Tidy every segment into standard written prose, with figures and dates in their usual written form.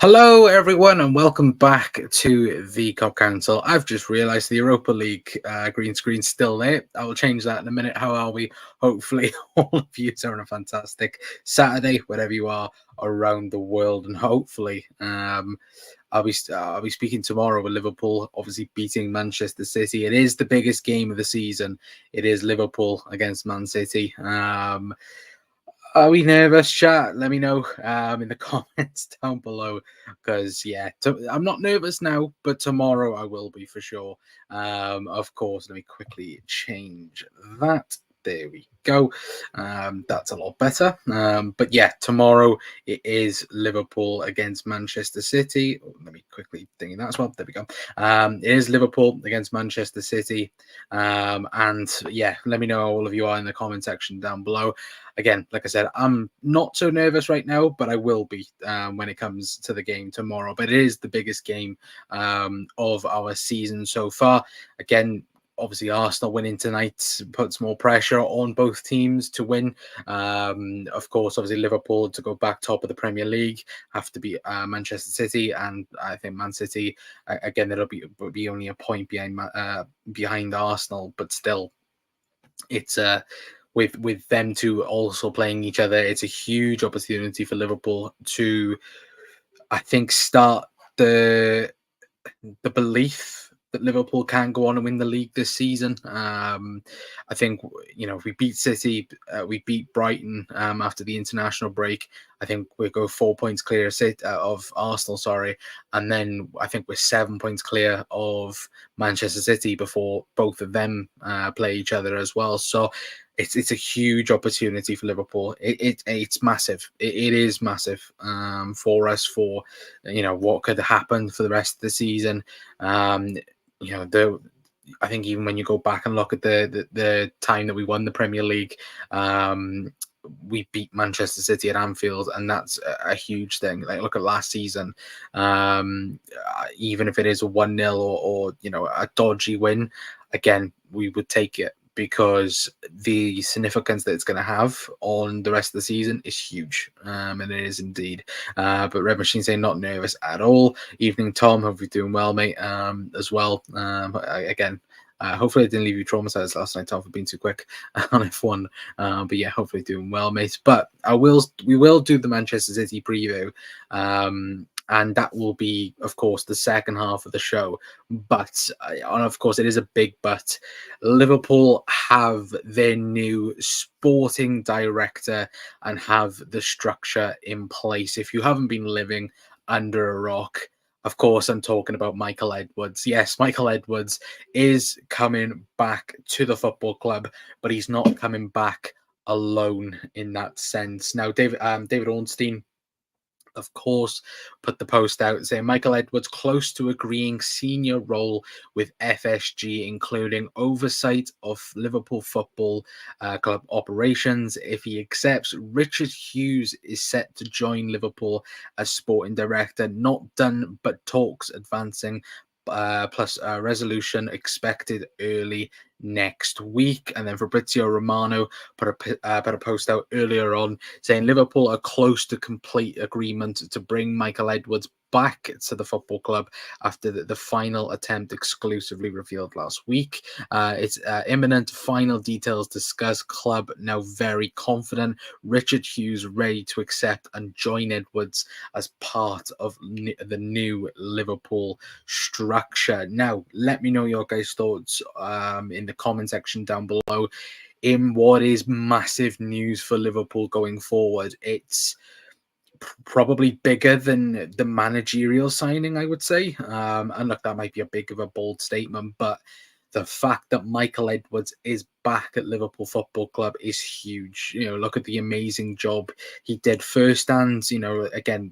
Hello, everyone, and welcome back to the Cop Council. I've just realised the Europa League green screen's still there. I will change that in a minute. How are we? Hopefully, all of you are having a fantastic Saturday, wherever you are around the world, and hopefully, I'll be speaking tomorrow with Liverpool, obviously beating Manchester City. It is the biggest game of the season. It is Liverpool against Man City. Are we nervous, chat? Let me know in the comments down below. Because, yeah, I'm not nervous now, but tomorrow I will be for sure. Of course, let me quickly change that. There we go. That's a lot better. But yeah, tomorrow it is Liverpool against Manchester City. Oh, let me quickly think that as well. There we go. It is Liverpool against Manchester City. And yeah, let me know how all of you are in the comment section down below. Again, like I said, I'm not so nervous right now, but I will be when it comes to the game tomorrow. But it is the biggest game of our season so far. Again, obviously Arsenal winning tonight puts more pressure on both teams to win. Of course, obviously Liverpool to go back top of the Premier League have to be Manchester City, and I think Man City again it'll be only a point behind Arsenal, but still, it's with them two also playing each other, it's a huge opportunity for Liverpool to, I think, start the belief that Liverpool can go on and win the league this season. I think, if we beat City, we beat Brighton after the international break. I think we go 4 points clear of Arsenal, and then I think we're 7 points clear of Manchester City before both of them play each other as well. So it's a huge opportunity for Liverpool. It's massive. It is massive for us, for what could happen for the rest of the season. I think even when you go back and look at the time that we won the Premier League, we beat Manchester City at Anfield, and that's a huge thing. Like, look at last season. Even if it is a 1-0 or a dodgy win, again, we would take it, because the significance that it's going to have on the rest of the season is huge, and it is indeed. But Red Machine saying not nervous at all. Evening, Tom. Hope you're doing well, mate. As well. Again, hopefully I didn't leave you traumatized last night, Tom, for being too quick on F1. But yeah, hopefully doing well, mate. But we will do the Manchester City preview. And that will be, of course, the second half of the show. But, of course, it is a big but. Liverpool have their new sporting director and have the structure in place. If you haven't been living under a rock, of course, I'm talking about Michael Edwards. Yes, Michael Edwards is coming back to the football club, but he's not coming back alone in that sense. Now, David Ornstein, of course, put the post out saying Michael Edwards close to agreeing senior role with FSG, including oversight of Liverpool Football Club operations. If he accepts, Richard Hughes is set to join Liverpool as sporting director. Not done, but talks advancing. Plus resolution expected early next week. And then Fabrizio Romano put a post out earlier on saying Liverpool are close to complete agreement to bring Michael Edwards back to the football club after the final attempt exclusively revealed last week. It's imminent. Final details discussed. Club now very confident. Richard Hughes ready to accept and join Edwards as part of the new Liverpool structure. Now, let me know your guys' thoughts in the comment section down below. In what is massive news for Liverpool going forward, it's probably bigger than the managerial signing, I would say. And look, that might be a big of a bold statement, but the fact that Michael Edwards is back at Liverpool Football Club is huge. Look at the amazing job he did firsthand. Again,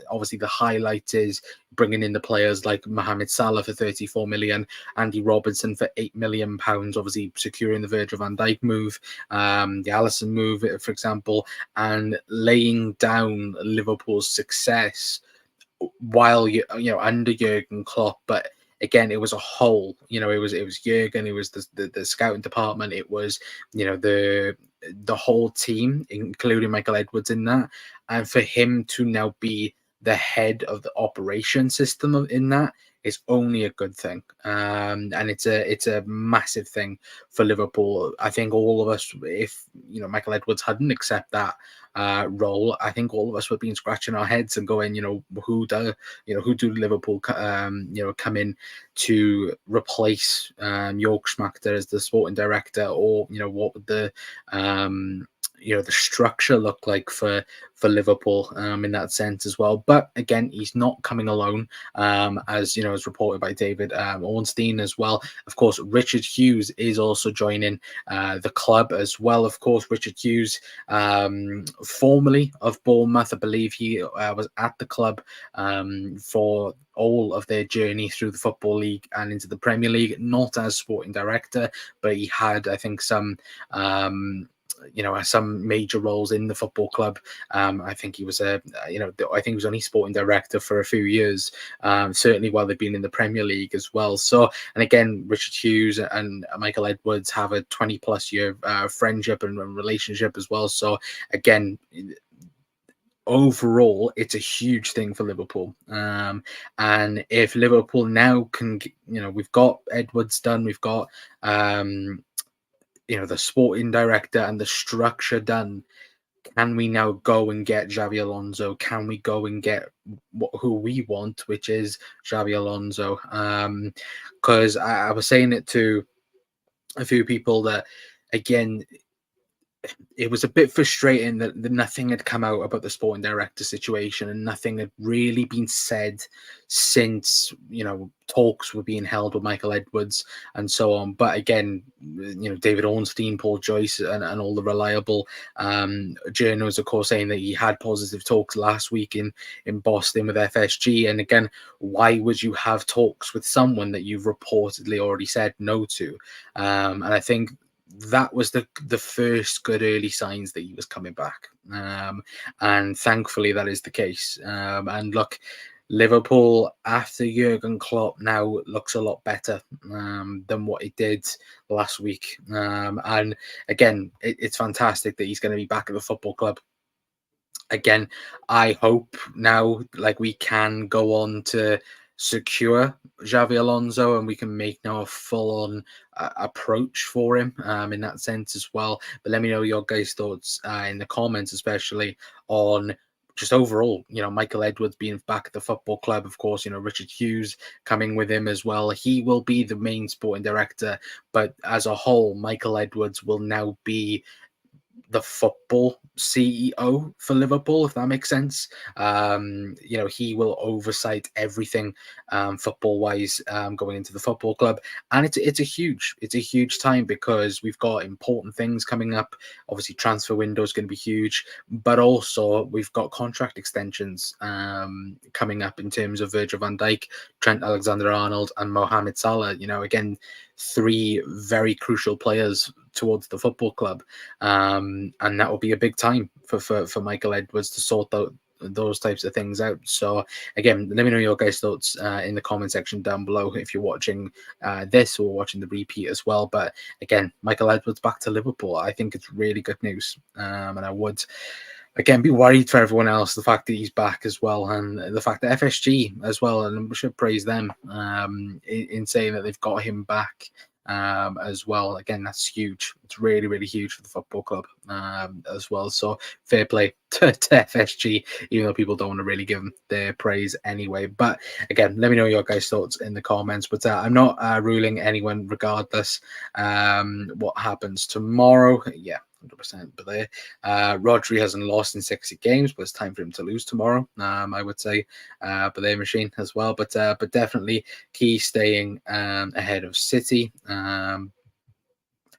obviously the highlight is bringing in the players like Mohamed Salah for 34 million, Andy Robertson for 8 million pounds, obviously securing the Virgil van Dijk move, the Alisson move, for example, and laying down Liverpool's success while under Jurgen Klopp. But again, it was a whole. It was Jurgen, it was the scouting department, it was the whole team, including Michael Edwards in that, and for him to now be the head of the operation system in that is only a good thing. And it's a massive thing for Liverpool. I think all of us, if Michael Edwards hadn't accepted that role, I think all of us would be scratching our heads and going, who do Liverpool come in to replace York Schmachter as the sporting director, or what would the structure look like for Liverpool in that sense as well. But again, he's not coming alone, as reported by David Ornstein as well. Of course, Richard Hughes is also joining the club as well. Of course, Richard Hughes, formerly of Bournemouth, I believe he was at the club for all of their journey through the Football League and into the Premier League, not as sporting director, but he had, I think, some major roles in the football club. I think he was I think he was only sporting director for a few years, certainly while they've been in the Premier League as well. So, and again, Richard Hughes and Michael Edwards have a 20+ year friendship and relationship as well. So again, overall, it's a huge thing for Liverpool. And if Liverpool now can, we've got Edwards done, we've got the sporting director and the structure done. Can we now go and get Xabi Alonso? Can we go and get who we want, which is Xabi Alonso? Because I was saying it to a few people that, again, it was a bit frustrating that nothing had come out about the sporting director situation, and nothing had really been said since talks were being held with Michael Edwards and so on. But again, David Ornstein, Paul Joyce, and all the reliable journals, of course, saying that he had positive talks last week in Boston with FSG. And again, why would you have talks with someone that you've reportedly already said no to? And I think that was the first good early signs that he was coming back, and thankfully that is the case. And look, Liverpool after Jurgen Klopp now looks a lot better than what it did last week, and again, it's fantastic that he's going to be back at the football club. Again, I hope now, we can go on to secure Xabi Alonso, and we can make now a full-on approach for him in that sense as well. But let me know your guys' thoughts in the comments, especially on just overall, Michael Edwards being back at the football club. Of course, Richard Hughes coming with him as well. He will be the main sporting director, but as a whole, Michael Edwards will now be the football CEO for Liverpool, if that makes sense. He will oversight everything football wise going into the football club, and it's a huge time, because we've got important things coming up. Obviously, transfer window is going to be huge, but also we've got contract extensions coming up in terms of Virgil van Dijk, Trent Alexander-Arnold, and Mohamed Salah. Again, 3 very crucial players towards the football club, and that will be a big time for Michael Edwards to sort out those types of things out. So again, let me know your guys' thoughts in the comment section down below if you're watching this or watching the repeat as well. But again, Michael Edwards back to Liverpool, I think it's really good news, and I would again be worried for everyone else, the fact that he's back as well, and the fact that FSG as well, and we should praise them in saying that they've got him back as well. Again, that's huge. It's really, really huge for the football club as well. So fair play to FSG, even though people don't want to really give them their praise anyway. But again, let me know your guys' thoughts in the comments. But I'm not ruling anyone regardless what happens tomorrow. Yeah, 100%. But there, Rodri hasn't lost in 60 games, but it's time for him to lose tomorrow. I would say, but their machine as well. But definitely key staying ahead of City.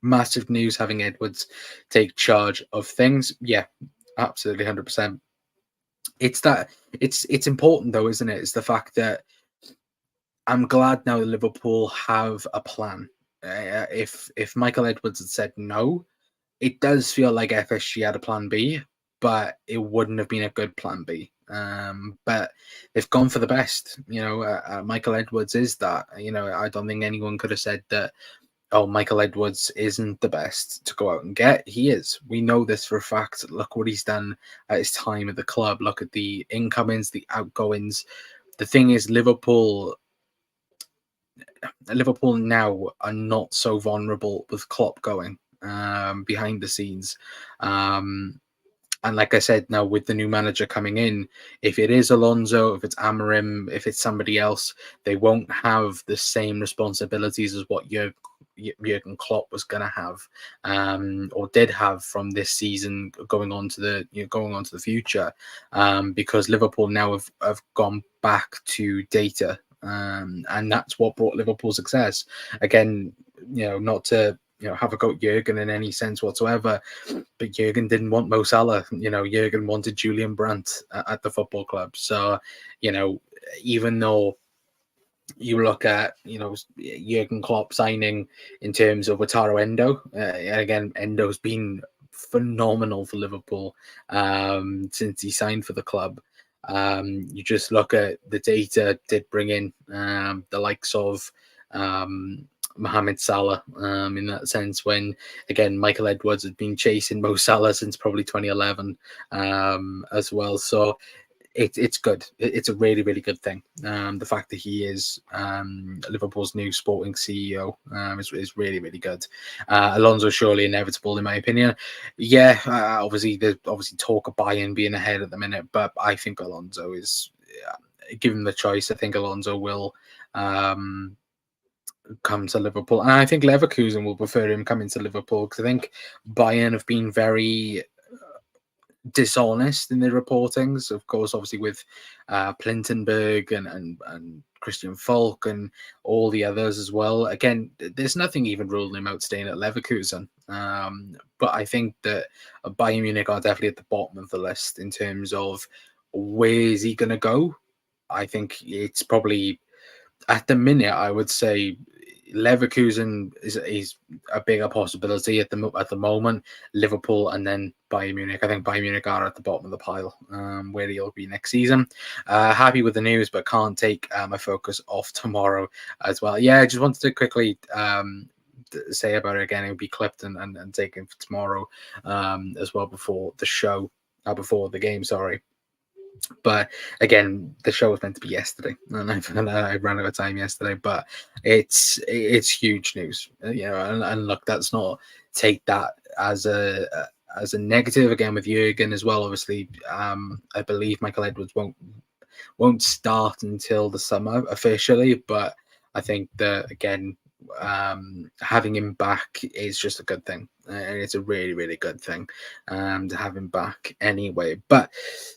Massive news having Edwards take charge of things. Yeah, absolutely, 100%. It's important though, isn't it? It's the fact that I'm glad now that Liverpool have a plan. If Michael Edwards had said no, it does feel like FSG had a plan B, but it wouldn't have been a good plan B. But they've gone for the best. Michael Edwards is that. I don't think anyone could have said that oh, Michael Edwards isn't the best to go out and get. He is. We know this for a fact. Look what he's done at his time at the club. Look at the incomings, the outgoings. The thing is, Liverpool now are not so vulnerable with Klopp going behind the scenes. Um, and like I said, now with the new manager coming in, if it is Alonso, if it's Amarim, if it's somebody else, they won't have the same responsibilities as what Jurgen Klopp was going to have, or did have from this season going on to the future, because Liverpool now have gone back to data, and that's what brought Liverpool success. Again, not to have a go at Jurgen in any sense whatsoever, but Jurgen didn't want Mo Salah. Jurgen wanted Julian Brandt at the football club. So, even though you look at Jurgen Klopp signing in terms of Wataru Endo, and again, Endo's been phenomenal for Liverpool since he signed for the club. You just look at the data did bring in the likes of Mohamed Salah in that sense, when again Michael Edwards had been chasing Mo Salah since probably 2011 as well. So it's good. It's a really, really good thing. The fact that he is Liverpool's new sporting CEO is really, really good. Alonso surely inevitable in my opinion. Yeah, obviously there's talk of Bayern being ahead at the minute, but I think Alonso is, given the choice, I think Alonso will come to Liverpool, and I think Leverkusen will prefer him coming to Liverpool, because I think Bayern have been very dishonest in their reportings. Of course, obviously with Plintenberg and Christian Falk and all the others as well. Again, there's nothing even ruling him out staying at Leverkusen. But I think that Bayern Munich are definitely at the bottom of the list in terms of where is he going to go. I think it's probably, at the minute, I would say Leverkusen is a bigger possibility at the moment. Liverpool and then Bayern Munich. I think Bayern Munich are at the bottom of the pile, where he'll be next season. Happy with the news, but can't take my focus off tomorrow as well. Yeah, I just wanted to quickly say about it again. It will be clipped and taken for tomorrow as well before the show, before the game. Sorry. But again, the show was meant to be yesterday, and I ran out of time yesterday. But it's huge news, and look, that's not, take that as a negative. Again, with Jurgen as well, obviously, I believe Michael Edwards won't start until the summer officially, but I think that again, having him back is just a good thing, and it's a really, really good thing to have him back anyway. But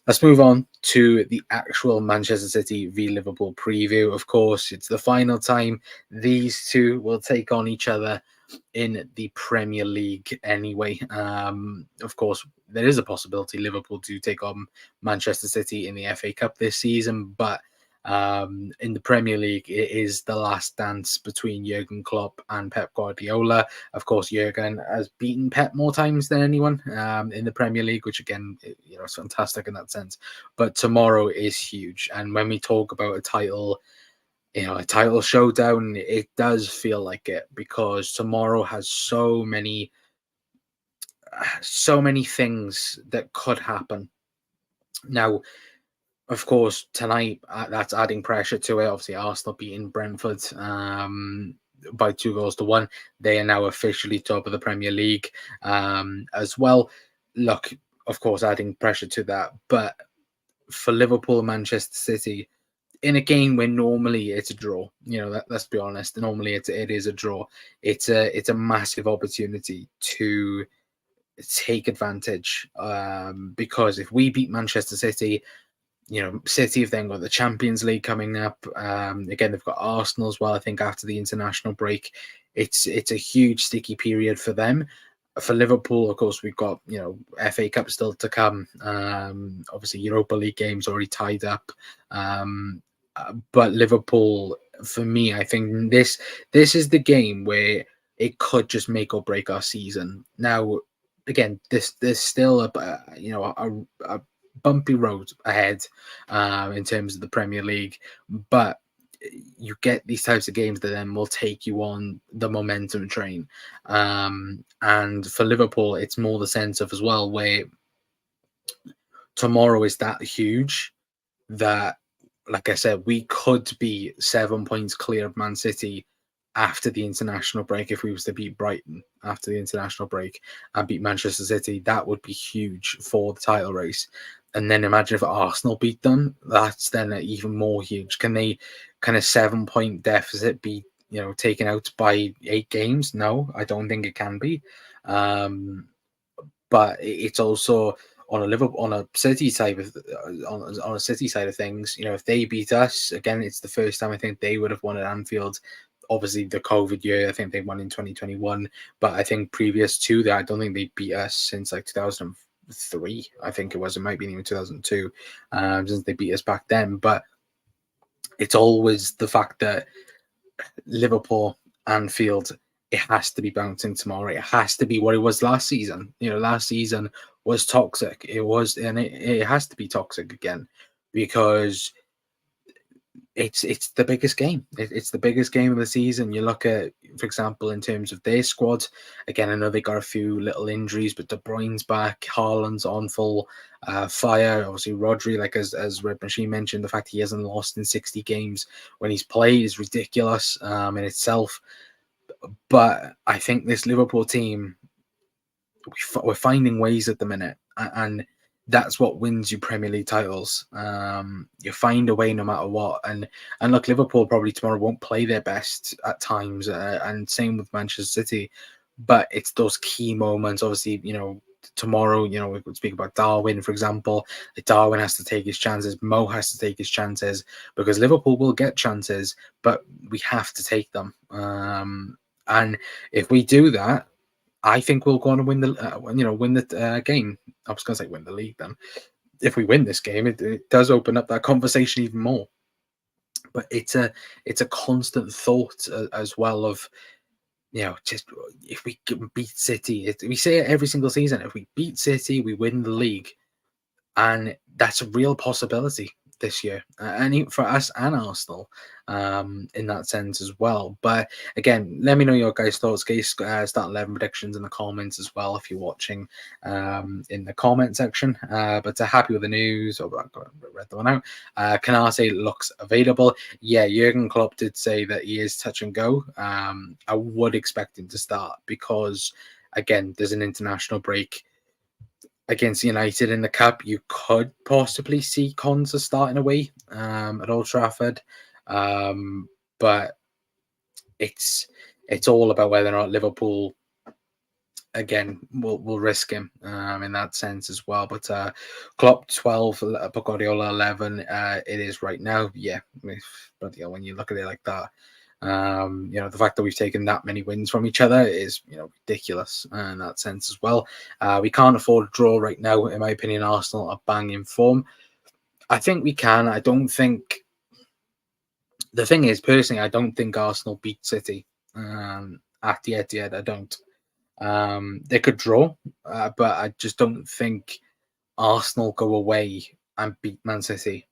let's move on to the actual Manchester City v Liverpool preview. Of course, it's the final time these two will take on each other in the Premier League anyway. Of course, there is a possibility Liverpool do take on Manchester City in the FA Cup this season, but in the Premier League, it is the last dance between Jurgen Klopp and Pep Guardiola. Of course, Jurgen has beaten Pep more times than anyone in the Premier League, which again, is fantastic in that sense. But tomorrow is huge, and when we talk about a title showdown, it does feel like it, because tomorrow has so many things that could happen. Now, of course, tonight, that's adding pressure to it. Obviously, Arsenal beating Brentford by 2-1. They are now officially top of the Premier League as well. Look, of course, adding pressure to that. But for Liverpool, Manchester City, in a game where normally it's a draw, let's be honest, normally it is a draw. It's a massive opportunity to take advantage, because if we beat Manchester City, City have then got the Champions League coming up. Again, they've got Arsenal as well. I think after the international break, it's a huge sticky period for them. For Liverpool, of course, we've got FA Cup still to come. Obviously, Europa League games already tied up. But Liverpool, for me, I think this is the game where it could just make or break our season. Now, again, there's still a bumpy road ahead in terms of the Premier League, but you get these types of games that then will take you on the momentum train. And for Liverpool, it's more the sense of as well where tomorrow is that huge that, like I said, we could be 7 points clear of Man City after the international break. If we was to beat Brighton after the international break and beat Manchester City, that would be huge for the title race. And then imagine if Arsenal beat them, that's then even more huge. Can they kind of 7 point deficit be, taken out by 8 games? No, I don't think it can be. Um, but it's also on a Liverpool, on a City side of on a City side of things. If they beat us again, it's the first time I think they would have won at Anfield. Obviously, the COVID year, I think they won in 2021, but I think previous to that, I don't think they beat us since like 2003. I think it was. It might be even 2002, since they beat us back then. But it's always the fact that Liverpool, Anfield, it has to be bouncing tomorrow. It has to be what it was last season. Last season was toxic. It was, and it has to be toxic again because it's the biggest game. It's the biggest game of the season. You look at, for example, in terms of their squad. Again, I know they got a few little injuries, but De Bruyne's back, Haaland's on full fire. Obviously, Rodri, like as Red Machine mentioned, the fact he hasn't lost in 60 games when he's played is ridiculous in itself. But I think this Liverpool team, we're finding ways at the minute, and that's what wins you Premier League titles. You find a way no matter what, and look, Liverpool probably tomorrow won't play their best at times, and same with Manchester City. But it's those key moments. Obviously, tomorrow, we could speak about Darwin, for example. Darwin has to take his chances. Mo has to take his chances because Liverpool will get chances, but we have to take them. And if we do that, I think we'll go on and win the game. I was going to say win the league. Then, if we win this game, it does open up that conversation even more. But it's a constant thought as well of, just if we beat City, we say it every single season. If we beat City, we win the league, and that's a real possibility this year, and for us and Arsenal, in that sense as well. But again, let me know your guys' thoughts. Guys, start 11 predictions in the comments as well if you're watching, in the comment section. But happy with the news. I've read the one out. Canate looks available. Yeah, Jurgen Klopp did say that he is touch and go. I would expect him to start because, again, there's an international break against United in the cup. You could possibly see Konsa starting away at Old Trafford, but it's all about whether or not Liverpool again will risk him in that sense as well. But Klopp 12, Guardiola 11. It is right now. Yeah, but when you look at it like that. The fact that we've taken that many wins from each other is, ridiculous in that sense as well. We can't afford a draw right now, in my opinion. Arsenal are bang in form. I think we can. I don't think. The thing is, personally, I don't think Arsenal beat City at the Etihad. I don't. They could draw, but I just don't think Arsenal go away and beat Man City.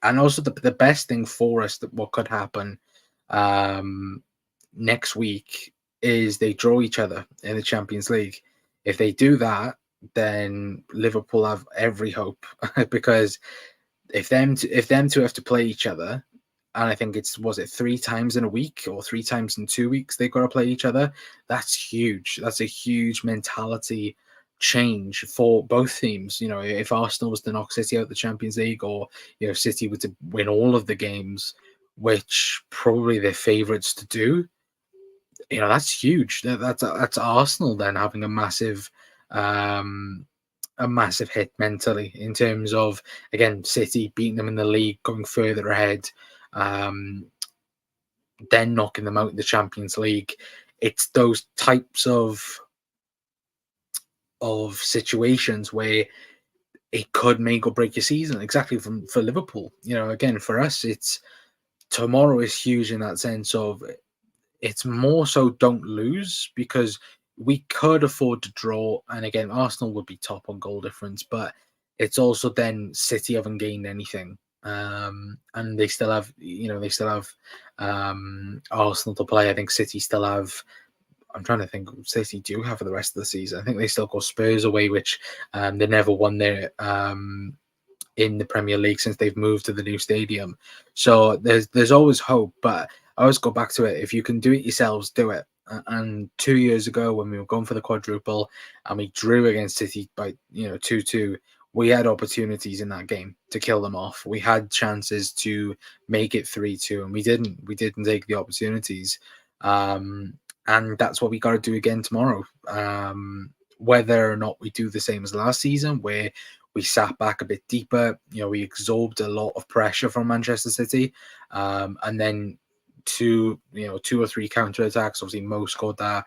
And also the best thing for us that what could happen next week is they draw each other in the Champions League. If they do that, then Liverpool have every hope because if them two have to play each other, and I think was it 3 times in a week or 3 times in 2 weeks they've got to play each other. That's huge. That's a huge mentality change for both teams. If Arsenal was to knock City out of the Champions League, or City were to win all of the games, which probably they're favourites to do, that's huge. That's Arsenal then having a massive hit mentally in terms of, again, City beating them in the league, going further ahead, then knocking them out in the Champions League. It's those types of situations where it could make or break your season. Exactly for Liverpool. Again, for us, it's tomorrow is huge in that sense of it's more so don't lose because we could afford to draw. And again, Arsenal would be top on goal difference, but it's also then City haven't gained anything. And they still have, they still have Arsenal to play. I think City still have. I'm trying to think. City do have for the rest of the season. I think they still got Spurs away, which they never won there in the Premier League since they've moved to the new stadium. So there's always hope, but I always go back to it. If you can do it yourselves, do it. And 2 years ago, when we were going for the quadruple and we drew against City by 2-2, we had opportunities in that game to kill them off. We had chances to make it 3-2, and we didn't. We didn't take the opportunities. And that's what we got to do again tomorrow. Whether or not we do the same as last season, where we sat back a bit deeper, we absorbed a lot of pressure from Manchester City, and then two or three counter attacks. Obviously, Mo scored that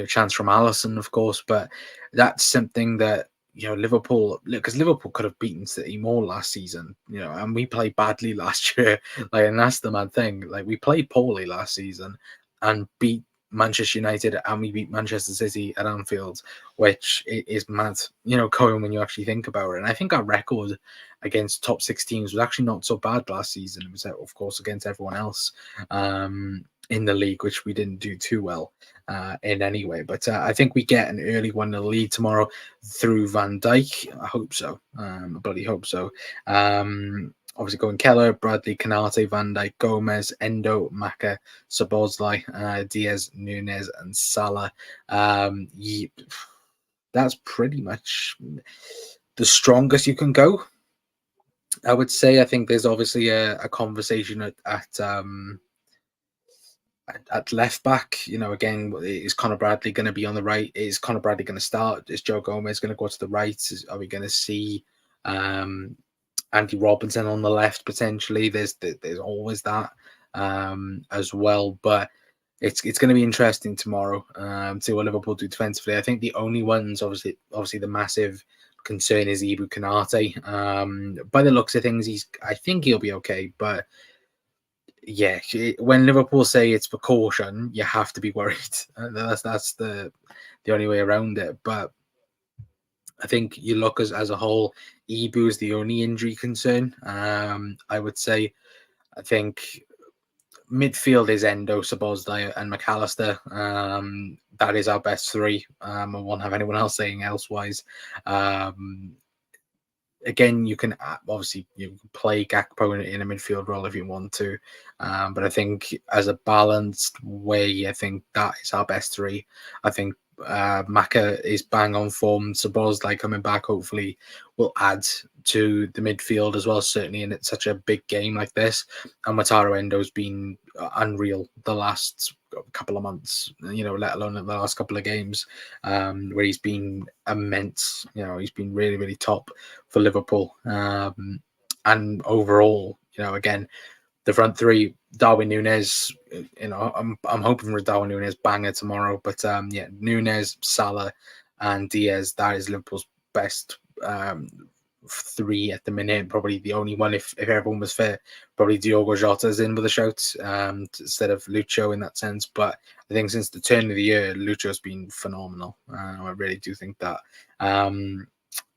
chance from Allison, of course, but that's something that Liverpool, because Liverpool could have beaten City more last season, and we played badly last year, and that's the mad thing. Like, we played poorly last season and beat Manchester United, and we beat Manchester City at Anfield, which is mad, going when you actually think about it. And I think our record against top six teams was actually not so bad last season. It was, of course, against everyone else in the league, which we didn't do too well in any way. But I think we get an early 1-0 lead tomorrow through Van Dijk. I hope so. I bloody hope so. Obviously, going Keller, Bradley, Canate, Van Dijk, Gomez, Endo, Maka, Szoboszlai, Diaz, Nunes, and Salah. That's pretty much the strongest you can go, I would say. I think there's obviously a conversation at left back. Again, is Conor Bradley going to be on the right? Is Conor Bradley going to start? Is Joe Gomez going to go to the right? Are we going to see Andy Robertson on the left potentially? There's always that as well, but it's going to be interesting tomorrow to see what Liverpool do defensively. I think the only ones, obviously the massive concern is Ibu Konate. By the looks of things, I think he'll be okay, but yeah, when Liverpool say it's precaution, you have to be worried. That's the only way around it. But I think you look as a whole, Ibu is the only injury concern. I would say. I think midfield is Endo, Szoboszlai, and McAllister. That is our best three. I won't have anyone else saying elsewise. Again, you can obviously play Gakpo in a midfield role if you want to, but I think as a balanced way, I think that is our best three. I think Maka is bang on form. Szoboszlai coming back hopefully will add to the midfield as well, certainly in such a big game like this. And Wataru Endo's been unreal the last couple of months, let alone in the last couple of games, where he's been immense. He's been really, really top for Liverpool. And overall, again, the front three, Darwin Núñez, I'm hoping for a Darwin Núñez banger tomorrow. But Núñez, Salah, and Diaz, that is Liverpool's best three at the minute. Probably the only one, if everyone was fair, probably Diogo Jota's in with a shout instead of Lucho in that sense. But I think since the turn of the year, Lucho's been phenomenal. I really do think that.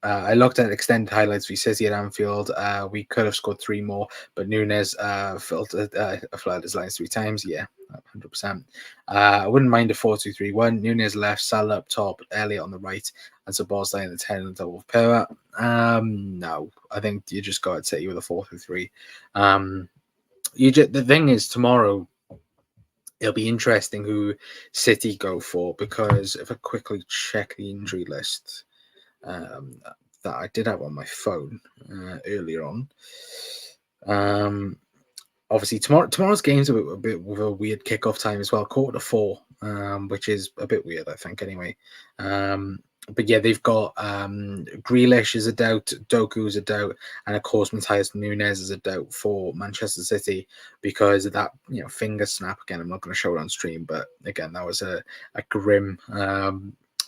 I looked at extended highlights for City at Anfield. We could have scored three more, but Núñez flooded his lines three times. Yeah, 100%. I wouldn't mind a 4-2-3-1. Núñez left, Salah up top, Elliott on the right, and Szoboszlai in the 10 and double pair. No, I think you just got to City with a 4-3. The thing is, tomorrow it'll be interesting who City go for, because if I quickly check the injury list that I did have on my phone earlier on. Obviously, tomorrow's game's a bit with a weird kickoff time as well, 4:45, which is a bit weird, I think, anyway. But yeah, they've got Grealish is a doubt, Doku is a doubt, and of course Matthias Núñez is a doubt for Manchester City because of that finger snap. Again, I'm not going to show it on stream, but again, that was a grim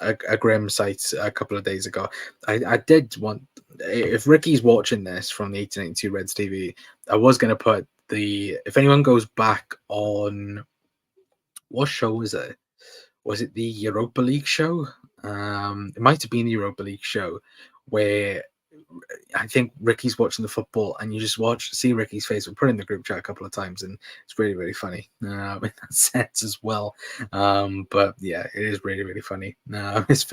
a grim sight a couple of days ago. I did want, if Ricky's watching this from the 1882 Reds TV, I was going to put if anyone goes back on, what show was it? Was it the Europa League show? It might have been the Europa League show where I think Ricky's watching the football, and you just see Ricky's face. We put it in the group chat a couple of times, and it's really, really funny in that sense as well. But yeah, it is really, really funny. His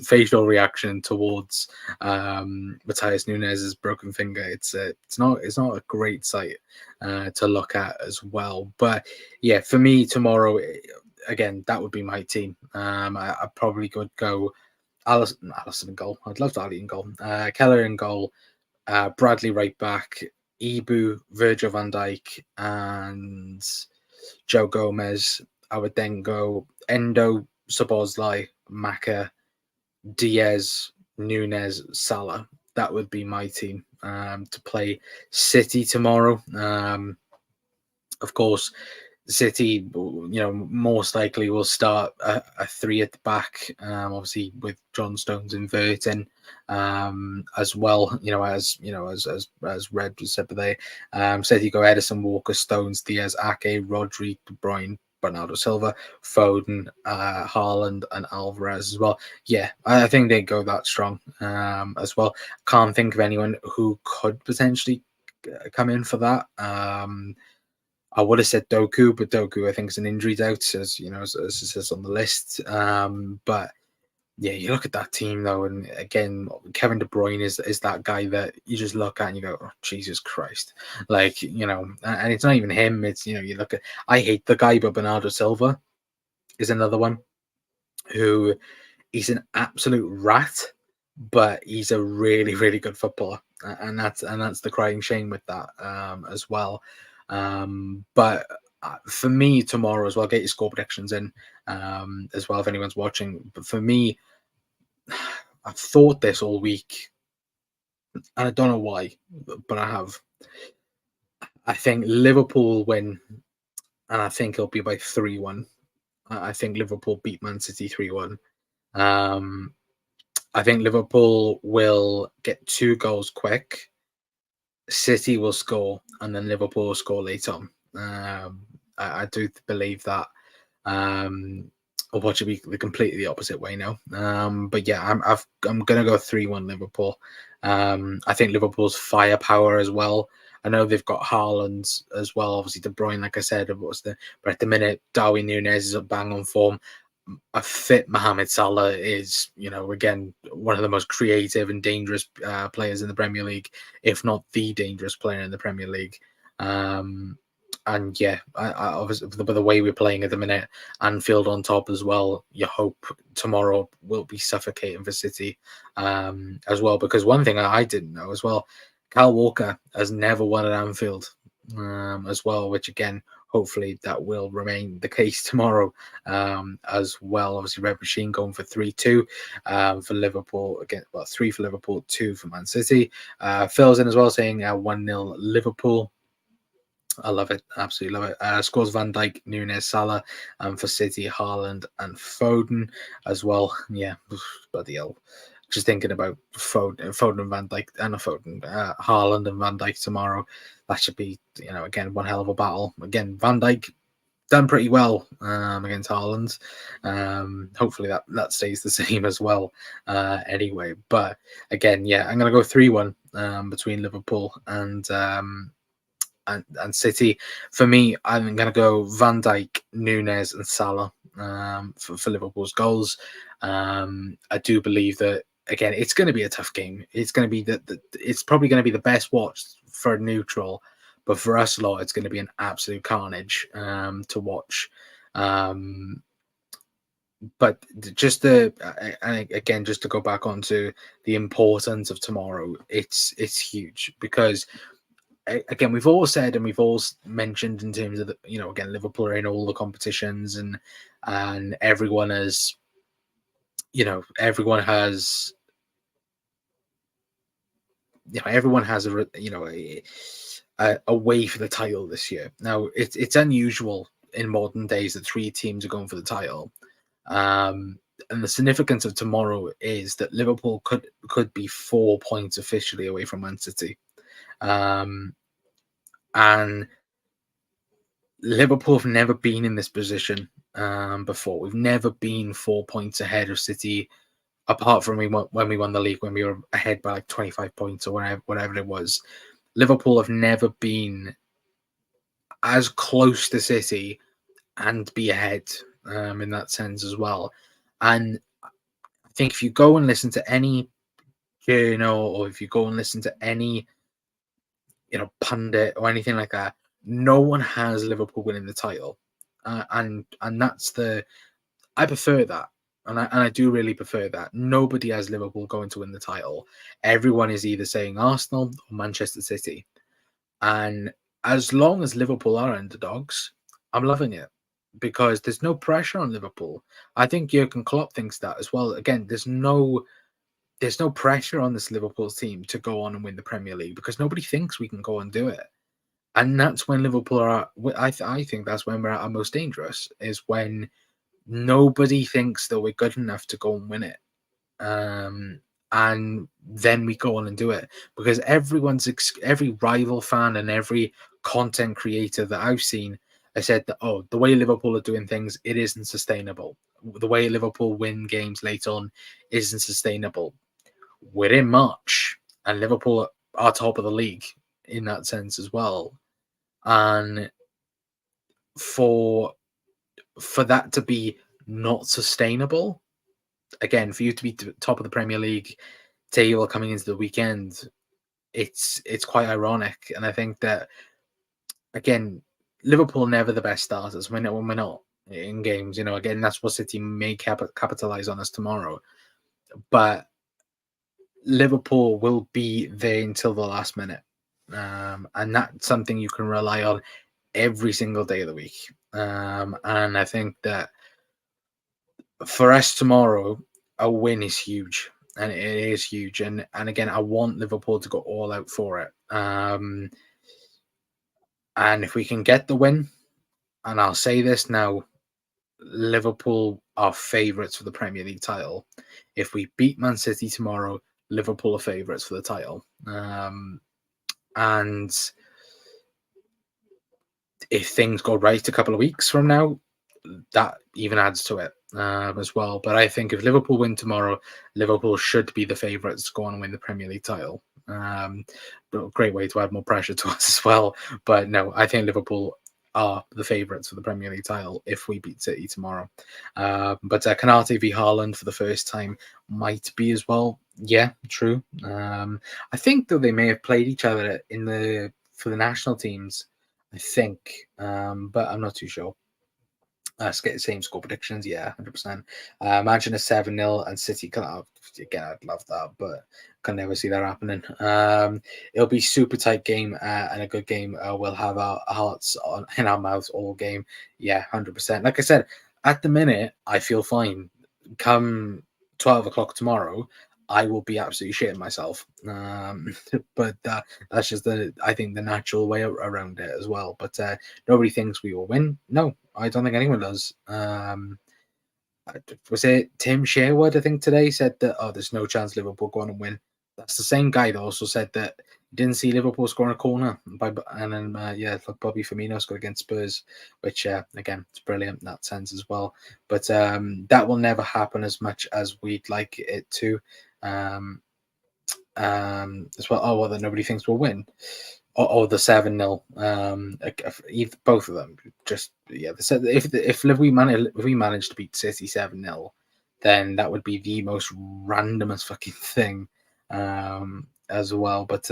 facial reaction towards Matthias Nunes's broken finger. It's not a great sight to look at as well. But yeah, for me tomorrow, again, that would be my team. I probably could go Allison in goal. I'd love to Ali in goal. Keller in goal. Bradley right back. Ibu, Virgil van Dijk, and Joe Gomez. I would then go Endo, Szoboszlai, Maka, Diaz, Nunes, Salah. That would be my team to play City tomorrow. Of course, City, most likely will start a three at the back, obviously with John Stones inverting, as well. As Red said today, City go Edison, Walker, Stones, Diaz, Ake, Rodri, De Bruyne, Bernardo Silva, Foden, Haaland, and Alvarez as well. Yeah, I think they go that strong as well. Can't think of anyone who could potentially come in for that. I would have said Doku, but Doku I think is an injury doubt, as it says on the list. But yeah, you look at that team though, and again, Kevin De Bruyne is that guy that you just look at and you go, oh, Jesus Christ, and it's not even him. It's you look at. I hate the guy, but Bernardo Silva is another one who he's an absolute rat, but he's a really, really good footballer, and that's the crying shame with that as well. But for me tomorrow as well, get your score predictions in as well if anyone's watching. But for me, I've thought this all week, and I don't know why, but I have. I think Liverpool will win, and I think it'll be by 3-1. I think Liverpool beat Man City 3-1. I think Liverpool will get 2 goals quick. City will score, and then Liverpool will score later on. I do believe that. Or watch it be completely the opposite way now. But yeah, I'm gonna go 3-1 Liverpool. I think Liverpool's firepower as well. I know they've got Haaland as well. Obviously, De Bruyne, like I said, but at the minute, Darwin Núñez is a bang on form. A fit Mohamed Salah is, again, one of the most creative and dangerous players in the Premier League, if not the dangerous player in the Premier League. And yeah, I obviously with the way we're playing at the minute, Anfield on top as well. You hope tomorrow will be suffocating for City as well. Because one thing I didn't know as well, Kyle Walker has never won at Anfield as well, which again, hopefully that will remain the case tomorrow as well. Obviously, Red Machine going for 3-2 for Liverpool. Again, 3 for Liverpool, 2 for Man City. Phil's in as well saying 1-0 Liverpool. I love it. Absolutely love it. Scores Van Dijk, Nunes, Salah, and for City, Haaland and Foden as well. Yeah, bloody hell. Just thinking about Foden and Van Dijk, and Haaland and Van Dijk tomorrow. That should be, again, one hell of a battle. Again, Van Dijk done pretty well against Haaland. Hopefully that stays the same as well anyway. But again, yeah, I'm going to go 3-1 between Liverpool and City. For me, I'm going to go Van Dijk, Nunes, and Salah for Liverpool's goals. I do believe that, again, it's going to be a tough game. It's going to be it's probably going to be the best watch for a neutral, but for us lot, it's going to be an absolute carnage to watch. But just again, just to go back onto the importance of tomorrow, it's huge because, again, we've all said and we've all mentioned in terms of again, Liverpool are in all the competitions and everyone has, everyone has a way for the title this year. Now it's unusual in modern days that 3 teams are going for the title. And the significance of tomorrow is that Liverpool could be 4 points officially away from Man City. And Liverpool have never been in this position before. We've never been 4 points ahead of City apart from when we won the league when we were ahead by like 25 points or whatever it was. Liverpool have never been as close to City and be ahead in that sense as well. And I think if you go and listen to any journal or if you go and listen to any pundit or anything like that, no one has Liverpool winning the title, and that's the I prefer that. And I do really prefer that. Nobody has Liverpool going to win the title. Everyone is either saying Arsenal or Manchester City. And as long as Liverpool are underdogs, I'm loving it because there's no pressure on Liverpool. I think Jurgen Klopp thinks that as well. Again, there's no pressure on this Liverpool team to go on and win the Premier League because nobody thinks we can go and do it. And that's when Liverpool are. I think that's when we're at our most dangerous. Is when nobody thinks that we're good enough to go and win it. And then we go on and do it because every rival fan and every content creator that I've seen has said that the way Liverpool are doing things, it isn't sustainable. The way Liverpool win games late on isn't sustainable. We're in March and Liverpool are top of the league in that sense as well, and for that to be not sustainable, again, for you to be top of the Premier League table coming into the weekend, it's quite ironic. And I think that, again, Liverpool are never the best starters when we're not in games. Again, that's what City may capitalize on us tomorrow. But Liverpool will be there until the last minute. And that's something you can rely on every single day of the week. And I think that for us tomorrow, a win is huge, and it is huge. And again, I want Liverpool to go all out for it. And if we can get the win, and I'll say this now, Liverpool are favourites for the Premier League title. If we beat Man City tomorrow, Liverpool are favourites for the title. And if things go right a couple of weeks from now, that even adds to it as well. But I think if Liverpool win tomorrow, Liverpool should be the favourites to go on and win the Premier League title. But a great way to add more pressure to us as well. But no, I think Liverpool are the favourites for the Premier League title if we beat City tomorrow. But Kanate v Haaland for the first time might be as well. Yeah, true. I think that they may have played each other for the national teams. I think, but I'm not too sure. Let's get the same score predictions. Yeah, 100%. Manchester 7-0 and City. Again, I'd love that, but can never see that happening. It'll be super tight game and a good game. We'll have our hearts in our mouths all game. Yeah, 100%. Like I said, at the minute, I feel fine. Come 12 o'clock tomorrow, I will be absolutely shitting myself. But that's just I think the natural way around it as well. But nobody thinks we will win. No, I don't think anyone does. Was it Tim Sherwood, I think, today said that, there's no chance Liverpool go on and win. That's the same guy that also said that he didn't see Liverpool scoring a corner. And then, Bobby Firmino scored against Spurs, which, again, it's brilliant in that sense as well. But that will never happen as much as we'd like it to. As well. That nobody thinks we'll win. Or the 7-0. Both of them. Just if we manage to beat City 7-0, then that would be the most randomest fucking thing. As well. But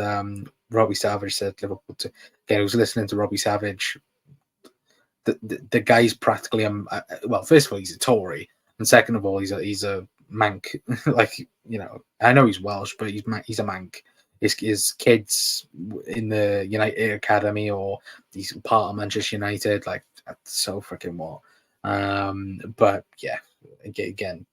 Robbie Savage said Liverpool to. Again, I was listening to Robbie Savage. The guy's practically first of all, he's a Tory, and second of all, he's a mank. I know he's Welsh, but he's a mank. His kids in the United Academy, or he's part of Manchester United. Like, that's so freaking what. But yeah, again,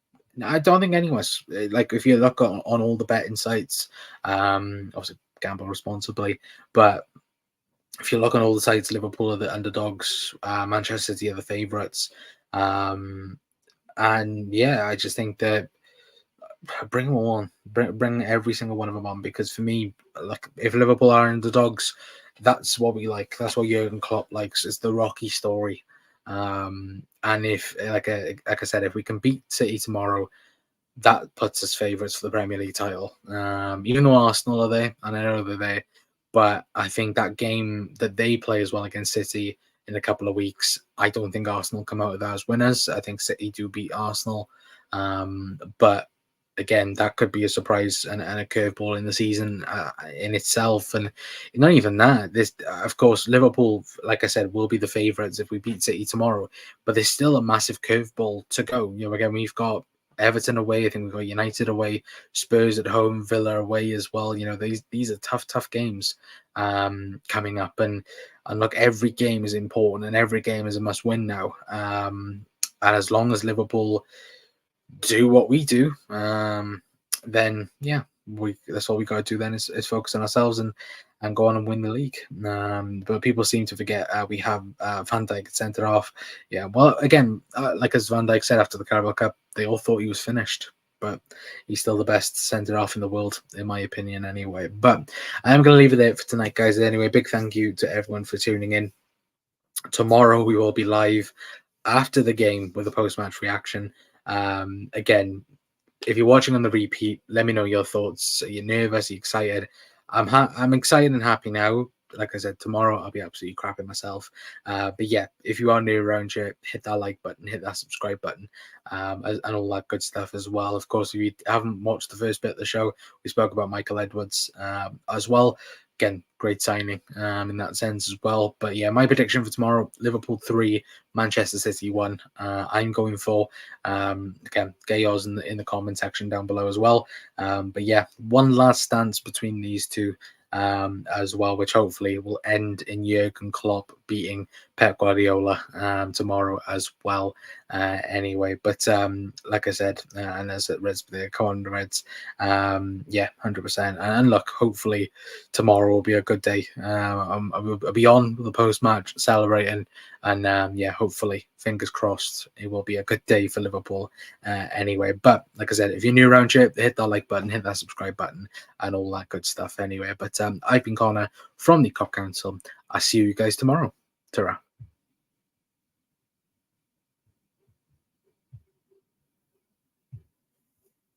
I don't think anyone's like, if you look on all the betting sites, obviously gamble responsibly, but if you look on all the sites, Liverpool are the underdogs, Manchester City are the favourites. And yeah, I just think that bring them all on, bring every single one of them on, because for me, like, if Liverpool are underdogs, that's what we like. That's what Jurgen Klopp likes. It's the Rocky story. And if, like I said, if we can beat City tomorrow, that puts us favourites for the Premier League title. Even though Arsenal are there, and I know they're there, but I think that game that they play as well against City in a couple of weeks, I don't think Arsenal come out of that as winners. I think City do beat Arsenal, but again, that could be a surprise and a curveball in the season in itself. And not even that. This, of course, Liverpool, like I said, will be the favourites if we beat City tomorrow. But there's still a massive curveball to go. Again, we've got Everton away. I think we've got United away, Spurs at home, Villa away as well. These are tough games coming up, and look, every game is important, and every game is a must win now. And as long as Liverpool do what we do, then yeah, that's all we got to do. Then is focus on ourselves and go on and win the league. But people seem to forget we have Van Dijk centre off. Yeah, well, again, like as Van Dijk said after the Carabao Cup, they all thought he was finished, but he's still the best centre off in the world, in my opinion, anyway. But I am going to leave it there for tonight, guys. Anyway, big thank you to everyone for tuning in. Tomorrow we will be live after the game with a post-match reaction. Again, if you're watching on the repeat, let me know your thoughts. Are you nervous? Are you excited? I'm excited and happy now. Like I said, tomorrow I'll be absolutely crapping myself. But yeah, if you are new around here, hit that like button, hit that subscribe button, and all that good stuff as well. Of course, if you haven't watched the first bit of the show, we spoke about Michael Edwards as well. Again, great signing in that sense as well. But yeah, my prediction for tomorrow: Liverpool 3, Manchester City 1. I'm going for again, get yours in the comment section down below as well. But yeah, one last stance between these two as well, which hopefully will end in Jurgen Klopp beating Pep Guardiola tomorrow as well. Anyway, but like I said, and as it Reds, come on, Reds. Yeah, 100%. And look, hopefully tomorrow will be a good day. I'll be on the post match celebrating, and yeah, hopefully, fingers crossed, it will be a good day for Liverpool. Anyway, but like I said, if you're new around here, hit that like button, hit that subscribe button, and all that good stuff. Anyway, but I've been Connor from the Cop Council. I'll see you guys tomorrow. Ta-ra.